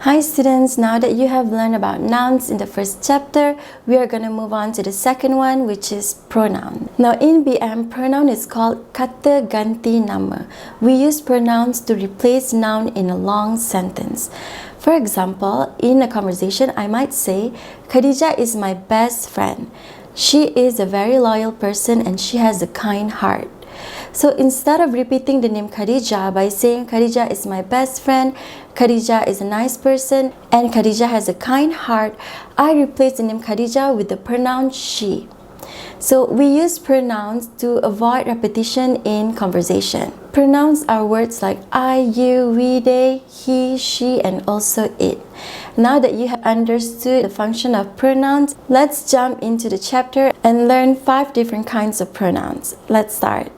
Hi students, now that you have learned about nouns in the first chapter, we are going to move on to the second one, which is pronoun. Now in BM, pronoun is called kata ganti nama. We use pronouns to replace noun in a long sentence. For example, in a conversation, I might say, Khadija is my best friend. She is a very loyal person and she has a kind heart. So instead of repeating the name Khadija by saying Khadija is my best friend, Khadija is a nice person, and Khadija has a kind heart, I replace the name Khadija with the pronoun she. So we use pronouns to avoid repetition in conversation. Pronouns are words like I, you, we, they, he, she, and also it. Now that you have understood the function of pronouns, let's jump into the chapter and learn 5 different kinds of pronouns. Let's start.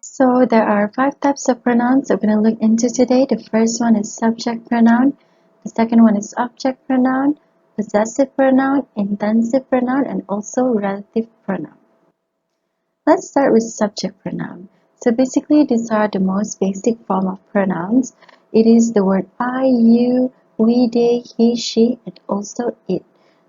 So there are 5 types of pronouns we're going to look into today. The first one is subject pronoun. The second one is object pronoun, possessive pronoun, intensive pronoun, and also relative pronoun. Let's start with subject pronoun. So basically these are the most basic form of pronouns. It is the word I, you, we, they, he, she, and also it.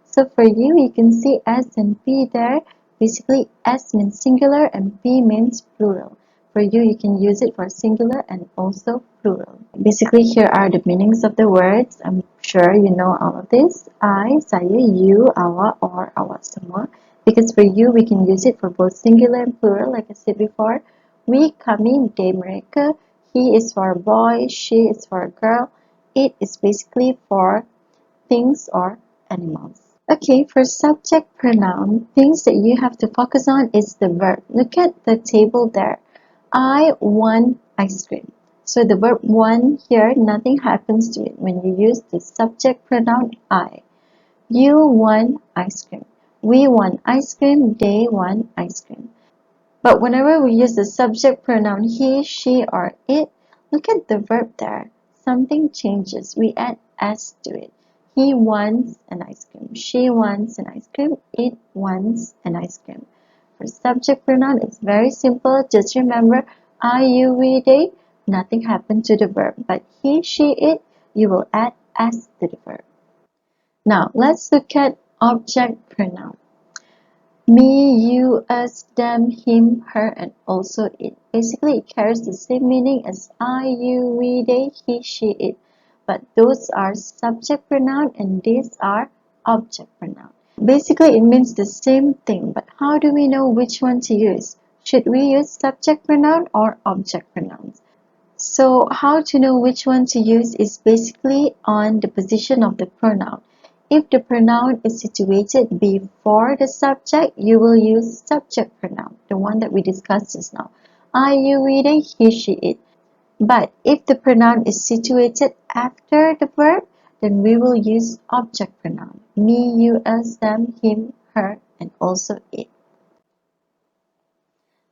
So for you can see S and P there. Basically S means singular and P means plural. For you can use it for singular and also plural. Basically, here are the meanings of the words. I'm sure you know all of this. I, saya, you, awa, or awak semua. Because for you, we can use it for both singular and plural, like I said before. We, kami, they, mereka. He is for a boy, she is for a girl. It is basically for things or animals. Okay, for subject pronoun, things that you have to focus on is the verb. Look at the table there. I want ice cream. So the verb want here, nothing happens to it when you use the subject pronoun I. You want ice cream. We want ice cream. They want ice cream. But whenever we use the subject pronoun he, she, or it, look at the verb there. Something changes. We add s to it. He wants an ice cream. She wants an ice cream. It wants an ice cream. For subject pronoun, it's very simple. Just remember, I, you, we, they, nothing happened to the verb. But he, she, it, you will add s to the verb. Now, let's look at object pronoun. Me, you, us, them, him, her, and also it. Basically, it carries the same meaning as I, you, we, they, he, she, it. But those are subject pronoun and these are object pronoun. Basically, it means the same thing, but how do we know which one to use? Should we use subject pronoun or object pronouns? So, how to know which one to use is basically on the position of the pronoun. If the pronoun is situated before the subject, you will use subject pronoun, the one that we discussed just now. I, you, we, they, he, she, it. But if the pronoun is situated after the verb, then we will use object pronoun. Me, you, us, them, him, her, and also it.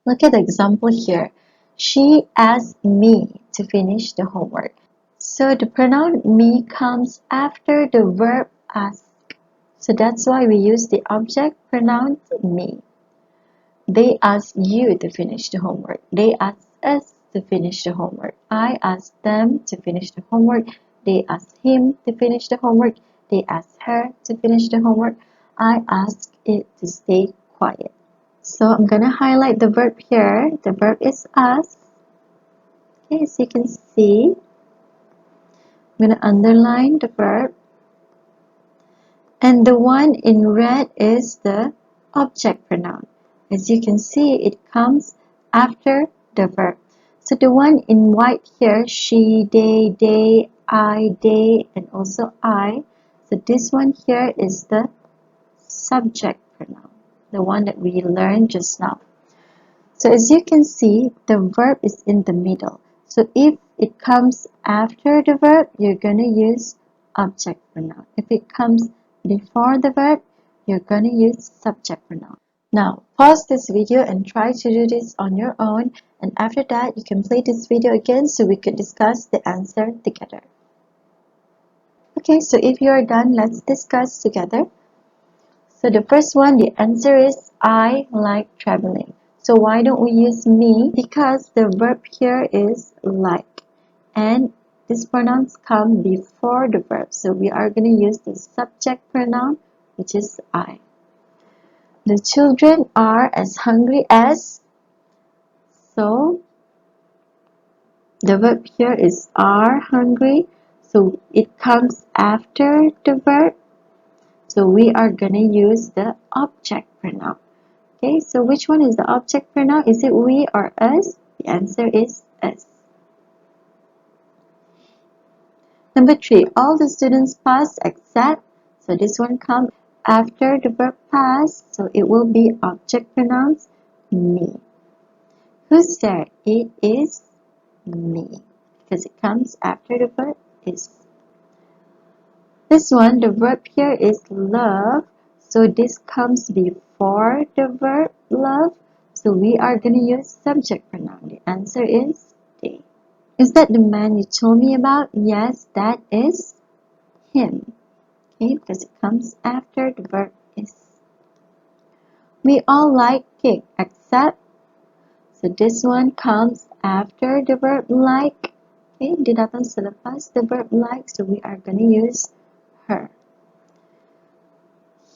Look at the example here. She asked me to finish the homework. So the pronoun me comes after the verb ask. So that's why we use the object pronoun me. They asked you to finish the homework. They asked us to finish the homework. I asked them to finish the homework. They asked him to finish the homework. They asked her to finish the homework. I asked it to stay quiet. So I'm going to highlight the verb here. The verb is ask. Okay, as you can see, I'm going to underline the verb. And the one in red is the object pronoun. As you can see, it comes after the verb. So the one in white here, she, they, I, they, and also I. So this one here is the subject pronoun, the one that we learned just now. So as you can see, the verb is in the middle. So if it comes after the verb, you're going to use object pronoun. If it comes before the verb, you're going to use subject pronoun. Now, pause this video and try to do this on your own. And after that, you can play this video again so we could discuss the answer together. Okay, so if you are done, let's discuss together. So the first one, the answer is I like traveling. So So why don't we use me? Because the verb here is like, and these pronouns come before the verb. So we are going to use the subject pronoun, which is I. The children are as hungry as. So the verb here is are hungry. So it comes after the verb. So we are going to use the object pronoun. Okay, so which one is the object pronoun? Is it we or us? The answer is us. Number 3, all the students passed except. So this one comes after the verb pass. So it will be object pronouns me. Who's there? It is me. Because it comes after the verb is. This one, the verb here is love. So this comes before the verb love. So we are going to use subject pronoun. The answer is they. Is that the man you told me about? Yes, that is him. Okay, because it comes after the verb is. We all like cake except. So this one comes after the verb like. Okay, dia datang selepas the verb like. So we are going to use her.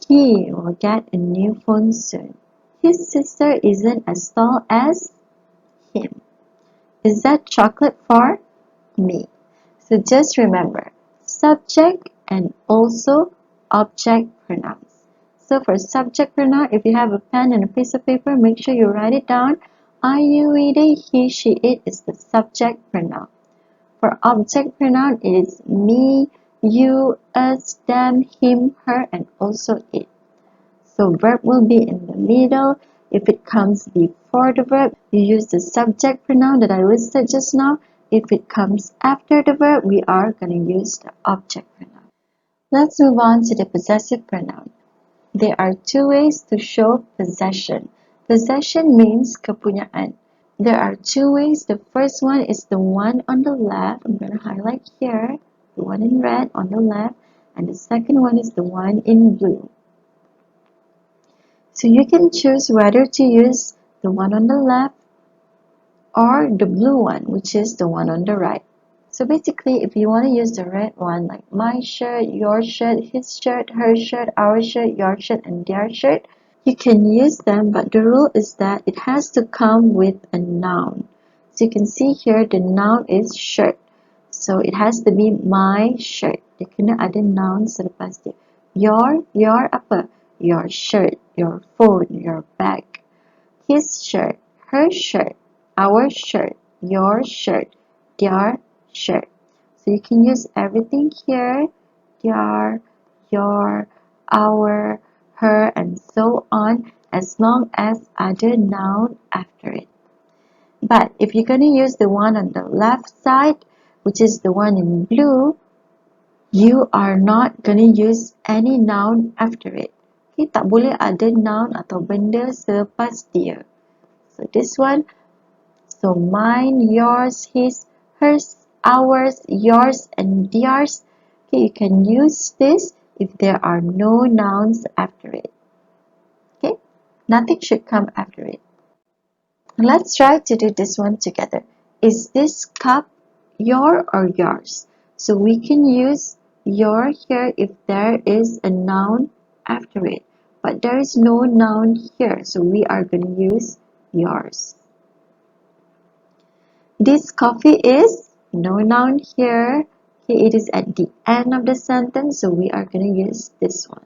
He will get a new phone soon. His sister isn't as tall as him. Is that chocolate for me? So just remember, subject and also object pronouns. So for subject pronoun, if you have a pen and a piece of paper, make sure you write it down. I, you, we, they, he, she, it is the subject pronoun. For object pronoun, it is me, you, us, them, him, her, and also it. So verb will be in the middle. If it comes before the verb, you use the subject pronoun that I listed just now. If it comes after the verb, we are going to use the object pronoun. Let's move on to the possessive pronoun. There are two ways to show possession. Possession means kepunyaan. There are two ways. The first one is the one on the left. I'm going to highlight here, the one in red on the left, and the second one is the one in blue. So you can choose whether to use the one on the left or the blue one, which is the one on the right. So basically, if you want to use the red one, like my shirt, your shirt, his shirt, her shirt, our shirt, your shirt, and their shirt, you can use them, but the rule is that it has to come with a noun. So you can see here, the noun is shirt. So it has to be my shirt. Dia kena ada noun selepas dia. Your apa? Your shirt, your phone, your bag. His shirt, her shirt, our shirt, your shirt, their shirt. So you can use everything here, their, your, our, her, and so on, as long as other noun after it. But if you're going to use the one on the left side, which is the one in blue, you are not going to use any noun after it. Okay, tak boleh ada noun atau benda selepas dia. So this one, so mine, yours, his, hers, ours, yours, and theirs. Okay, you can use this if there are no nouns after it. Okay, nothing should come after it. Let's try to do this one together. Is this cup your or yours? So we can use your here if there is a noun after it, but there is no noun here, so we are going to use yours. This coffee is no noun here. Okay, it is at the end of the sentence, so we are going to use this one.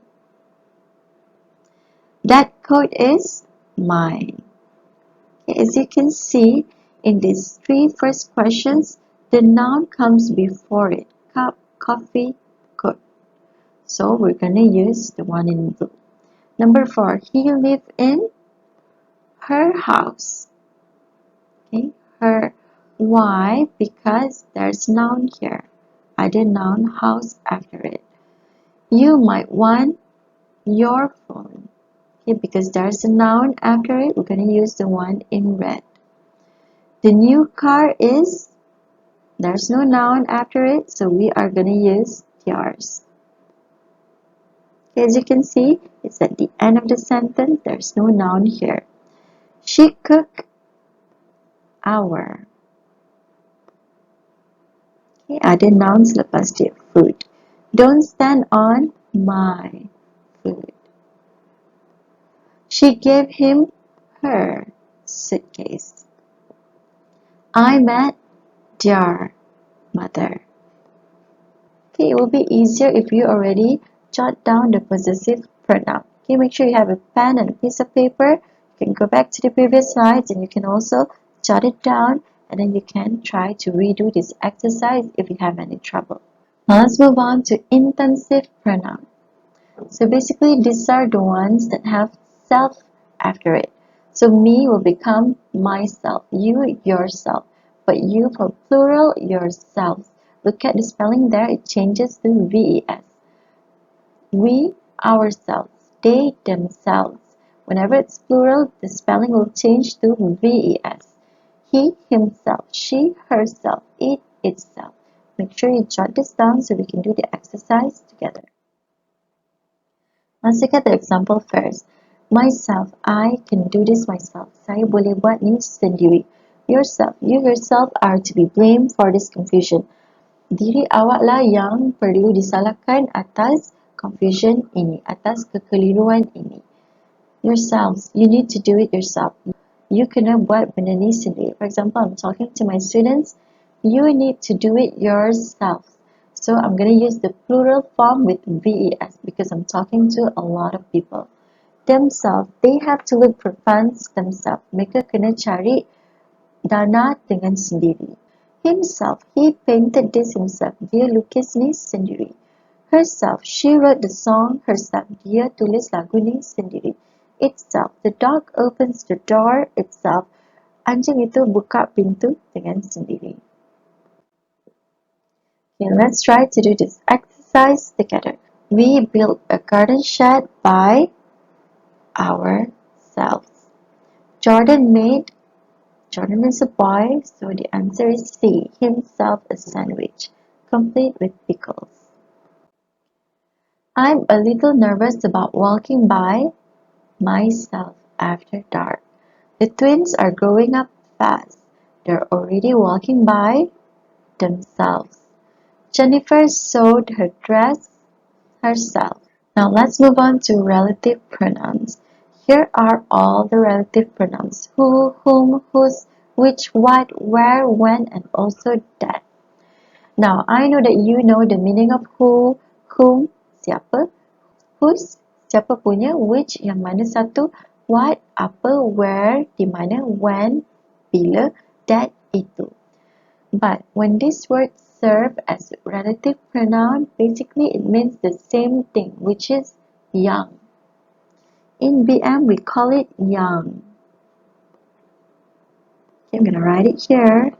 That coat is mine. Okay, as you can see, in these three first questions, the noun comes before it. Cup, coffee, coat. So we're going to use the one in blue. Number 4, he lived in her house. Okay, her. Why? Because there's noun here. Other noun, house after it. You might want your phone. Okay, because there's a noun after it, we're going to use the one in red. The new car is, there's no noun after it, so we are going to use yours. Okay, as you can see, it's at the end of the sentence, there's no noun here. She cooked our. Okay, ada nouns lepas dia food. Don't stand on my food. She gave him her suitcase. I met their mother. Okay, it will be easier if you already jot down the possessive pronoun. Okay, make sure you have a pen and a piece of paper. You can go back to the previous slides and you can also jot it down, and then you can try to redo this exercise if you have any trouble. Now let's move on to intensive pronoun. So basically these are the ones that have self after it. So me will become myself, you yourself, but you for plural yourselves. Look at the spelling there, it changes to VES. We ourselves, they themselves. Whenever it's plural, the spelling will change to VES. He himself, she herself, it itself. Make sure you jot this down so we can do the exercise together. Let's look at the example first. Myself, I can do this myself. Saya boleh buat ni sendiri. Yourself, you yourself are to be blamed for this confusion. Diri awaklah yang perlu disalahkan atas confusion ini, atas kekeliruan ini. Yourselves, you need to do it yourself. You kena buat benda ni sendiri. For example, I'm talking to my students. You need to do it yourself. So I'm going to use the plural form with VES because I'm talking to a lot of people. Themselves, they have to look for funds themselves. Mereka kena cari dana dengan sendiri. Himself, he painted this himself. Dia lukis ni sendiri. Herself, she wrote the song herself. Dia tulis lagu ni sendiri. Itself, the dog opens the door itself. Anjing itu buka pintu dengan sendiri. Okay, let's try to do this exercise together. We built a garden shed by ourselves. Jordan is a boy, so the answer is C. Himself a sandwich, complete with pickles. I'm a little nervous about walking by myself after dark. The twins are growing up fast. They're already walking by themselves. Jennifer sewed her dress herself. Now let's move on to relative pronouns. Here are all the relative pronouns. Who, whom, whose, which, what, where, when, and also that. Now, I know that you know the meaning of who, whom, siapa, whose, siapa punya, which, yang mana satu, what, apa, where, di mana, when, bila, that, itu. But when these words serve as relative pronoun, basically it means the same thing, which is young. In BM, we call it young. Okay, I'm going to write it here.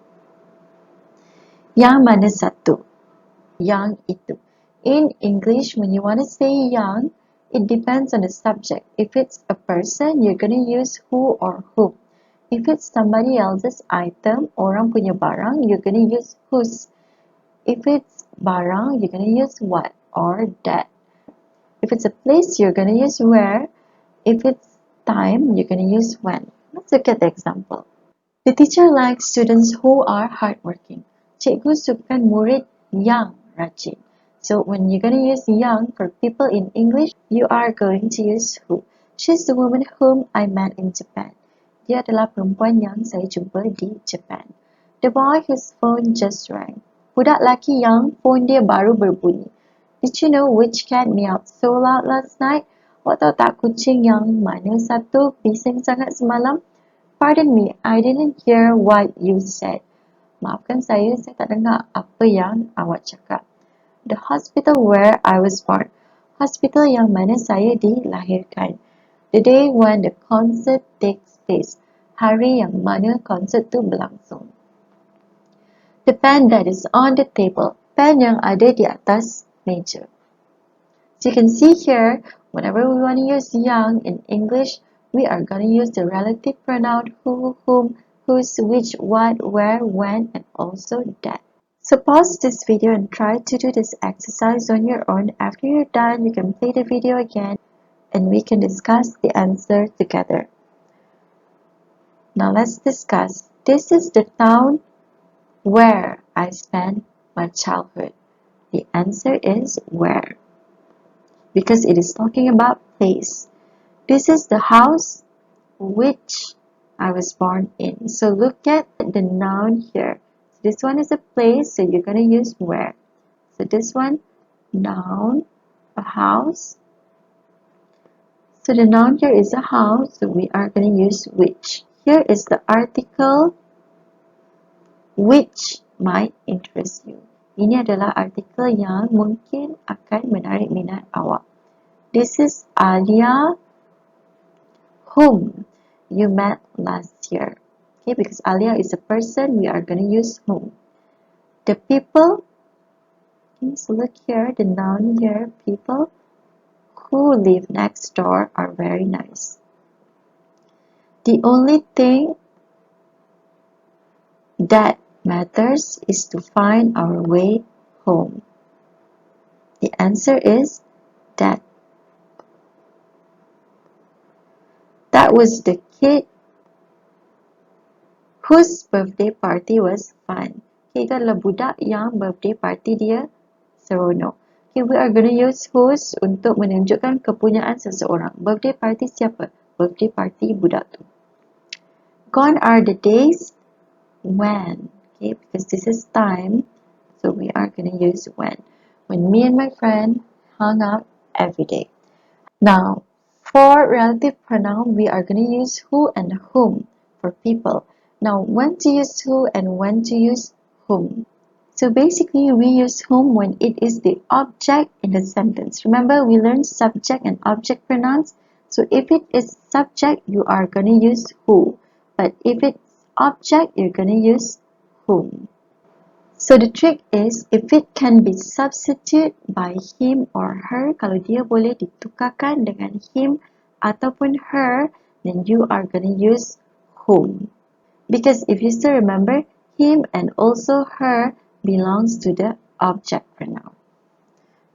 Yang mana satu? Yang itu. In English, when you want to say young, it depends on the subject. If it's a person, you're going to use who or whom. If it's somebody else's item, orang punya barang, you're going to use whose. If it's barang, you're going to use what or that. If it's a place, you're going to use where. If it's time, you're going to use when. Let's look at the example. The teacher likes students who are hardworking. Cikgu sukakan murid yang rajin. So when you're going to use young for people in English, you are going to use who. She's the woman whom I met in Japan. Dia adalah perempuan yang saya jumpa di Japan. The boy whose phone just rang. Budak laki yang phone dia baru berbunyi. Did you know which cat meowed so loud last night? Awak tahu tak kucing yang mana satu bising sangat semalam? Pardon me, I didn't hear what you said. Maafkan saya tak dengar apa yang awak cakap. The hospital where I was born. Hospital yang mana saya dilahirkan. The day when the concert takes place. Hari yang mana konsert tu berlangsung. The pen that is on the table. Pen yang ada di atas meja. So you can see here, whenever we want to use young in English, we are going to use the relative pronoun who, whom, whose, which, what, where, when, and also that. So pause this video and try to do this exercise on your own. After you're done, you can play the video again and we can discuss the answer together. Now let's discuss. This is the town where I spent my childhood. The answer is where, because it is talking about place. This is the house which I was born in. So look at the noun here. So this one is a place, so you're going to use where. So this one, noun, a house. So the noun here is a house, so we are going to use which. Here is the article which might interest you. Ini adalah artikel yang mungkin akan menarik minat awak. This is Alia, whom you met last year. Okay, because Alia is a person, we are going to use whom. The people, okay, so look here, the noun here, people who live next door are very nice. The only thing that matters is to find our way home. The answer is that. That was the kid whose birthday party was fun. Okay, itu adalah budak yang birthday party dia seronok. Okay, we are going to use whose untuk menunjukkan kepunyaan seseorang. Birthday party siapa? Birthday party budak tu. Gone are the days when. Okay, because this is time, so we are going to use when. When me and my friend hung out every day. Now, for relative pronoun, we are going to use who and whom for people. Now, when to use who and when to use whom. So basically, we use whom when it is the object in the sentence. Remember, we learned subject and object pronouns. So if it is subject, you are going to use who. But if it's object, you're going to use whom. So the trick is, if it can be substituted by him or her, kalau dia boleh ditukarkan dengan him ataupun her, then you are going to use whom. Because if you still remember, him and also her belongs to the object pronoun.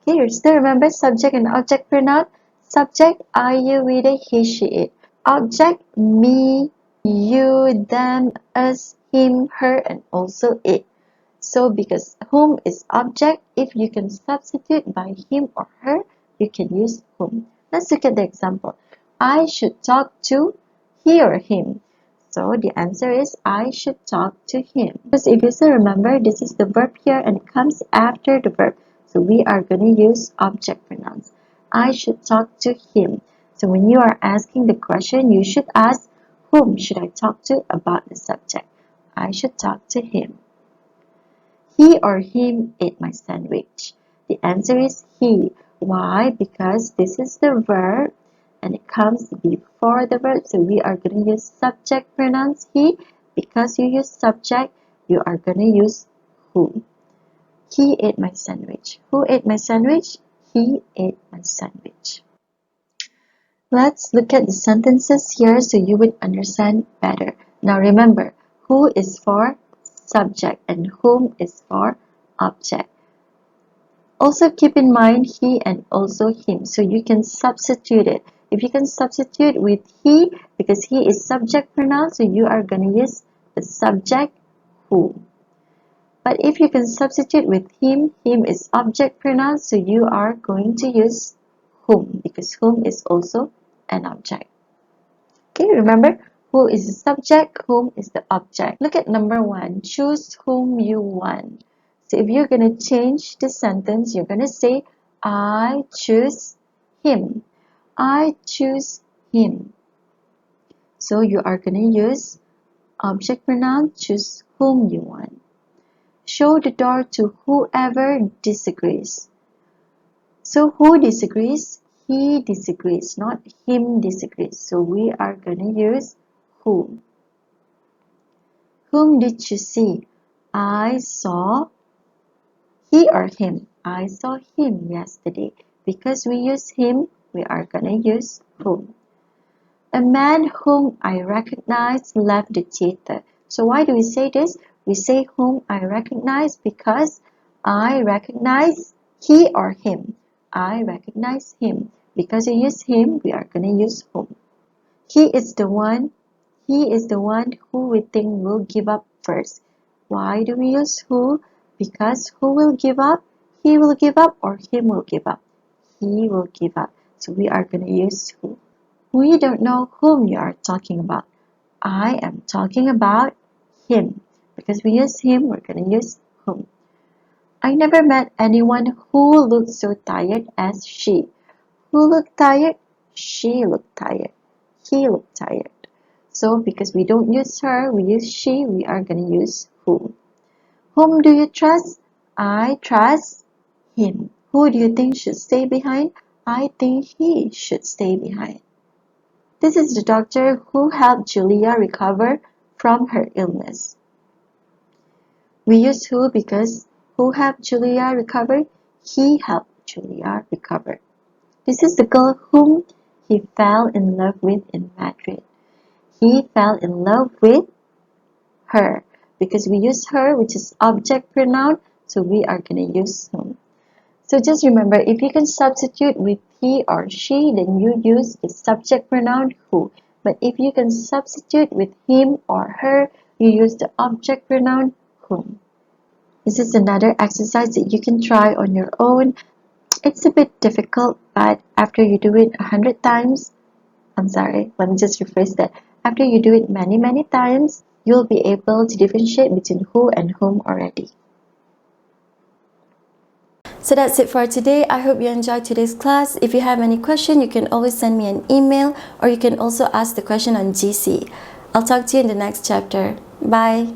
Okay, you still remember subject and object pronoun? Subject, I, you, we, they, he, she, it. Object, me, you, them, us, him, her, and also it. So because whom is object, if you can substitute by him or her, you can use whom. Let's look at the example. I should talk to he or him. So the answer is I should talk to him. Because if you still remember, this is the verb here and it comes after the verb. So we are going to use object pronouns. I should talk to him. So when you are asking the question, you should ask, whom should I talk to about the subject? I should talk to him. He or him ate my sandwich. The answer is he. Why? Because this is the verb and it comes before the verb. So we are going to use subject pronouns he. Because you use subject, you are going to use who. He ate my sandwich. Who ate my sandwich? He ate my sandwich. Let's look at the sentences here so you would understand better. Now remember, who is for subject and whom is for object. Also keep in mind he and also him, so you can substitute it. If you can substitute with he, because he is subject pronoun, so you are going to use the subject who. But if you can substitute with him is object pronoun, so you are going to use whom, because whom is also an object. Okay, remember? Who is the subject, whom is the object. Look at number 1. Choose whom you want. So if you're going to change the sentence, you're going to say, I choose him. I choose him. So you are going to use object pronoun, choose whom you want. Show the door to whoever disagrees. So who disagrees? He disagrees, not him disagrees. So we are going to use whom. Whom did you see? I saw he or him. I saw him yesterday. Because we use him, we are going to use whom. A man whom I recognize left the theater. So why do we say this? We say whom I recognize because I recognize he or him. I recognize him. Because we use him, we are going to use whom. He is the one He is the one who we think will give up first. Why do we use who? Because who will give up? He will give up or him will give up? He will give up. So we are going to use who. We don't know whom you are talking about. I am talking about him. Because we use him, we're going to use whom. I never met anyone who looked so tired as she. Who looked tired? She looked tired. He looked tired. So because we don't use her, we use she, we are going to use whom. Whom do you trust? I trust him. Who do you think should stay behind? I think he should stay behind. This is the doctor who helped Julia recover from her illness. We use who because who helped Julia recover? He helped Julia recover. This is the girl whom he fell in love with in Madrid. He fell in love with her because we use her, which is object pronoun, so we are going to use whom. So just remember, if you can substitute with he or she, then you use the subject pronoun who. But if you can substitute with him or her, you use the object pronoun whom. This is another exercise that you can try on your own. It's a bit difficult, but after you do it 100 times, let me just rephrase that. After you do it many times, you'll be able to differentiate between who and whom already. So that's it for today. I hope you enjoyed today's class. If you have any question, you can always send me an email or you can also ask the question on GC. I'll talk to you in the next chapter. Bye.